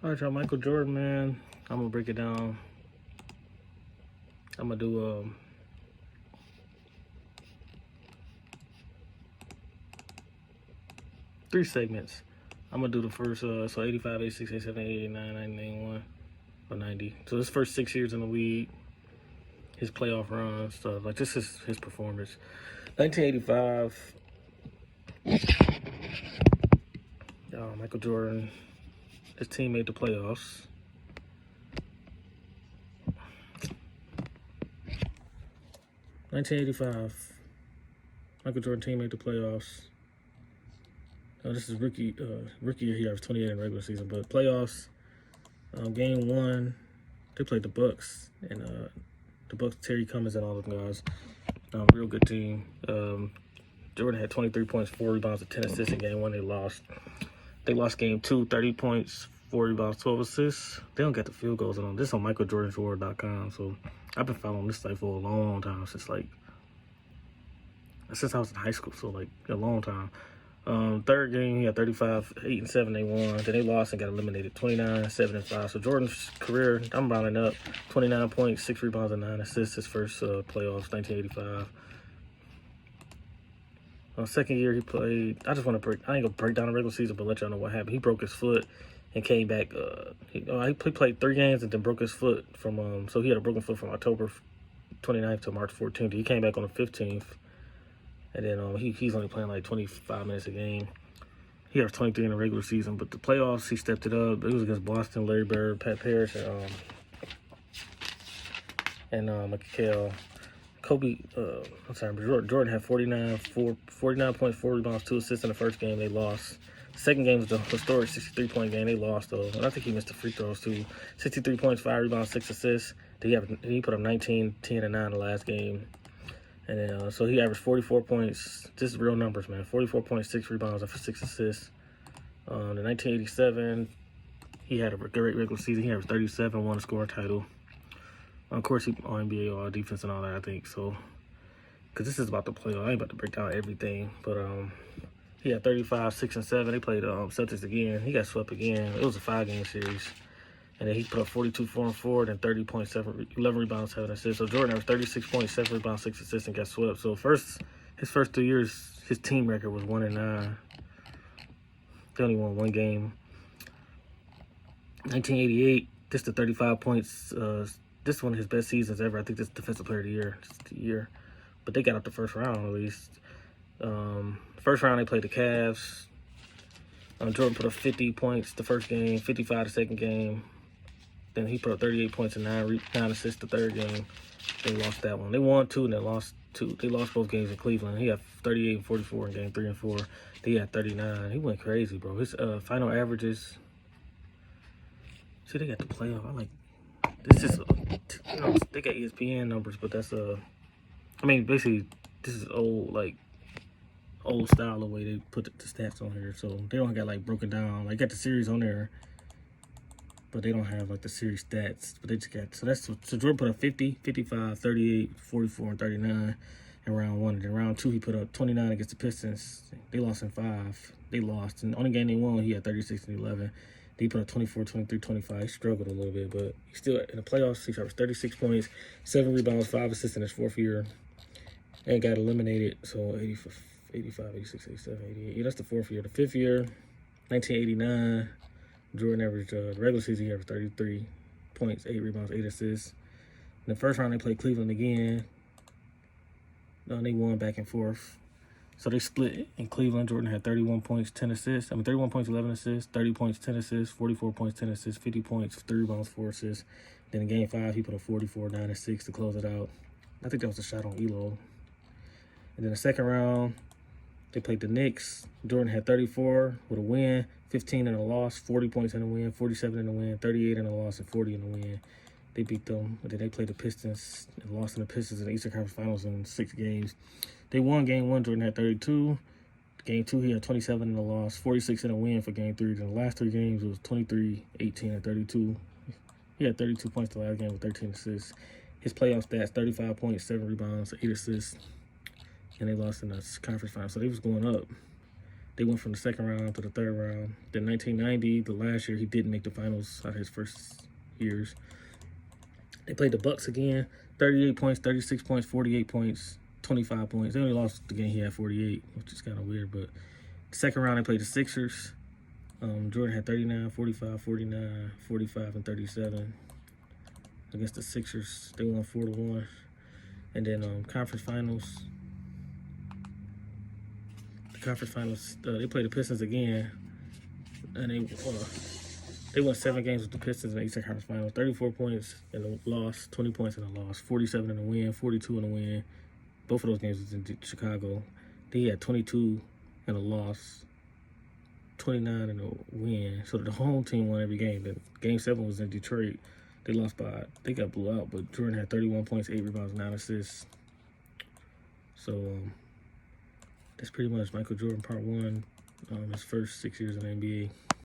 All right, y'all. Michael Jordan, man. I'm gonna break it down. I'm gonna do 3 segments. I'm gonna do the first, so 85, 86, 87, 88, 89, 90, 91, or 90. So his first 6 years in the league, his playoff runs, stuff like this is his performance. 1985, Michael Jordan, his team made the playoffs. (1985) Michael Jordan team made the playoffs. This is rookie year. He averaged 28 in the regular season, but playoffs. Game 1, they played the Bucks, and the Bucks, Terry Cummings and all of them guys. Real good team. Jordan had 23 points, 4 rebounds, and 10 assists in game 1. They lost. They lost game 2, 30 points, 4 rebounds, 12 assists. They don't get the field goals on this on MichaelJordansWorld.com. So I've been following this site for a long time, since I was in high school, so like a long time. Third game, he had 35, 8 and 7. They won. Then they lost and got eliminated, 29, 7 and 5. So Jordan's career, I'm rounding up, 29 points, 6 rebounds, and 9 assists. His first playoffs, 1985. Second year he played. I ain't gonna break down the regular season, but let y'all know what happened. He broke his foot and came back. He played 3 games and then broke his foot from. So he had a broken foot from October 29th to March 14th. He came back on the 15th. And then he's only playing like 25 minutes a game. He has 23 in the regular season, but the playoffs, he stepped it up. It was against Boston, Larry Bird, Pat Parrish, and McHale. Jordan had 49 points, 4 rebounds, 2 assists in the first game. They lost. Second game was the historic 63-point game. They lost, though. And I think he missed the free throws, too. 63 points, 5 rebounds, 6 assists. He put up 19, 10, and 9 the last game. And then, so he averaged 44 points. This is real numbers, man. 44 points, 6 rebounds, and 6 assists. In 1987, he had a great regular season. He averaged 37, won a scoring title. Of course, he all NBA, all defense, and all that, I think. So, because this is about the playoff, I ain't about to break down everything. But he had 35, 6 and 7. They played Celtics again. He got swept again. It was a 5-game series. And then he put up 42, 4 and 4, then 30 points, 11 rebounds, 7 assists. So Jordan averaged 36 points, 7 rebounds, 6 assists, and got swept. So his first 2 years, his team record was 1-9. They only won 1 game. 1988, this the 35 points. This is one of his best seasons ever. I think this is Defensive Player of the Year. Just the year. But they got out the first round, at least. First round, they played the Cavs. Jordan put up 50 points the first game, 55 the second game. Then he put up 38 points and 9 assists the third game. They lost that one. They won 2 and they lost 2. They lost both games in Cleveland. He had 38 and 44 in game 3 and 4. He had 39. He went crazy, bro. His final averages. See, they got the playoff. This is, they got ESPN numbers, but that's basically, this is old style the way they put the stats on here. So they don't got broken down. Got the series on there, but they don't have the series stats. But they just got, so Jordan put up 50, 55, 38, 44, and 39 in round 1. And then round 2, he put up 29 against the Pistons. They lost in 5. They lost. And the only game they won, he had 36 and 11. He put up 24, 23, 25. He struggled a little bit, but he still, in the playoffs, he averaged 36 points, 7 rebounds, 5 assists in his 4th year. And got eliminated. So 85, 86, 87, 88. Yeah, that's the 4th year. The 5th year, 1989, Jordan averaged, the regular season, he averaged 33 points, 8 rebounds, 8 assists. In the first round, they played Cleveland again. They won back and forth. So they split in Cleveland. Jordan had 31 points, 10 assists. 31 points, 11 assists, 30 points, 10 assists, 44 points, 10 assists, 50 points, 3 rebounds, 4 assists. Then in game 5, he put up 44, 9 and 6 to close it out. I think that was a shot on Elo. And then the second round, they played the Knicks. Jordan had 34 with a win, 15 in a loss, 40 points in a win, 47 in a win, 38 in a loss, and 40 in a win. They beat them. But then they played the Pistons and lost to the Pistons in the Eastern Conference Finals in 6 games. They won game 1. Jordan had 32. Game 2, he had 27 in a loss, 46 in a win for game 3. Then the last 3 games, it was 23, 18, and 32. He had 32 points the last game with 13 assists. His playoff stats, 35 points, 7 rebounds, 8 assists. And they lost in the conference final. So they was going up. They went from the second round to the third round. Then 1990, the last year, he didn't make the finals out of his first years. They played the Bucks again. 38 points, 36 points, 48 points, 25 points. They only lost the game he had 48, which is kind of weird. But the second round, they played the Sixers. Jordan had 39, 45, 49, 45, and 37 against the Sixers. They won 4-1. And then conference finals. Conference finals, they played the Pistons again, and they won 7 games with the Pistons in the Eastern Conference Finals. 34 points in the loss, 20 points in the loss, 47 in the win, 42 in the win. Both of those games was in Chicago. They had 22 in the loss, 29 in the win. So the home team won every game. Then Game 7 was in Detroit. They lost they got blew out, but Jordan had 31 points, 8 rebounds, 9 assists. So that's pretty much Michael Jordan Part 1, his first 6 years in the NBA.